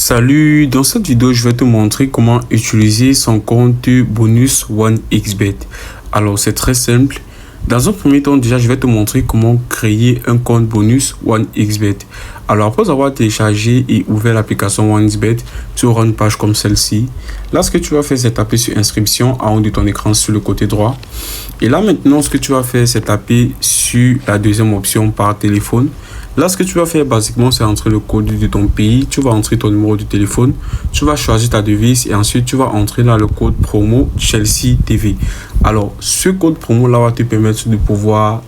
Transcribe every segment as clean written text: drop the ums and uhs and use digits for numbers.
Salut, dans cette vidéo, je vais te montrer comment utiliser son compte bonus 1xBet. Alors, c'est très simple. Dans un premier temps, déjà, je vais te montrer comment créer un compte bonus 1xBet. Alors, après avoir téléchargé et ouvert l'application 1xBet, tu auras une page comme celle-ci. Là, ce que tu vas faire, c'est taper sur inscription en haut de ton écran sur le côté droit. Et là, maintenant, ce que tu vas faire, c'est taper sur la deuxième option par téléphone. Là, ce que tu vas faire, basiquement, c'est entrer le code de ton pays. Tu vas entrer ton numéro de téléphone. Tu vas choisir ta devise et ensuite, tu vas entrer là le code promo Chelsea TV. Alors, ce code promo-là va te permettre de pouvoir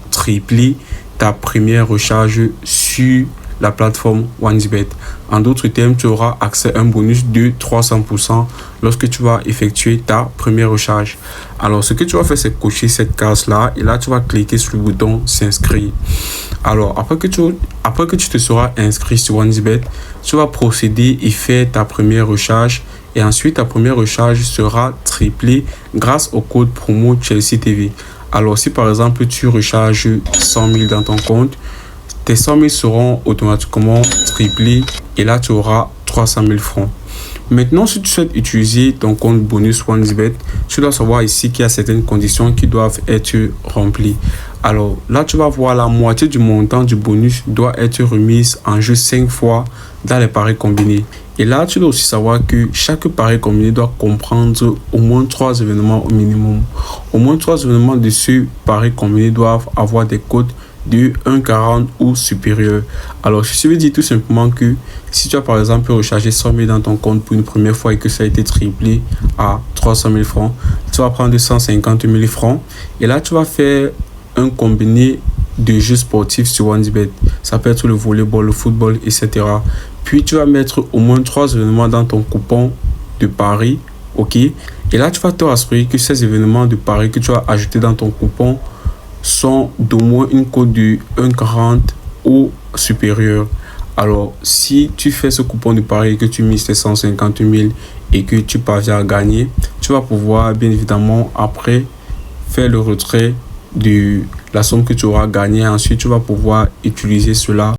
tripler ta première recharge sur la plateforme 1xBet. En d'autres termes, tu auras accès à un bonus de 300% lorsque tu vas effectuer ta première recharge. Alors, ce que tu vas faire, c'est cocher cette case-là et là, tu vas cliquer sur le bouton s'inscrire. Alors, après que tu te seras inscrit sur 1xBet, tu vas procéder et faire ta première recharge. Et ensuite, ta première recharge sera triplée grâce au code promo Chelsea TV. Alors, si par exemple, tu recharges 100 000 dans ton compte, tes 100 000 seront automatiquement triplés et là, tu auras 300 000 francs. Maintenant, si tu souhaites utiliser ton compte bonus 1xBet, tu dois savoir ici qu'il y a certaines conditions qui doivent être remplies. Alors là, tu vas voir la moitié du montant du bonus doit être remise en jeu 5 fois dans les paris combinés. Et là, tu dois aussi savoir que chaque pari combiné doit comprendre au moins 3 événements au minimum. Au moins 3 événements de ce pari combiné doivent avoir des cotes de 1,40 ou supérieur. Alors, je veux dire tout simplement que si tu as par exemple rechargé 100 000 dans ton compte pour une première fois et que ça a été triplé à 300 000 francs, tu vas prendre 150 000 francs et là, tu vas faire un combiné de jeux sportifs sur 1xBet. Ça peut être le volleyball, le football, etc. Puis, tu vas mettre au moins 3 événements dans ton coupon de pari. OK? Et là, tu vas te rassurer que ces événements de pari que tu as ajoutés dans ton coupon sont d'au moins une cote de 1,40 ou supérieur. Alors, si tu fais ce coupon de pari et que tu mises tes 150 000 et que tu parviens à gagner, tu vas pouvoir, bien évidemment, après, faire le retrait de la somme que tu auras gagnée. Ensuite, tu vas pouvoir utiliser cela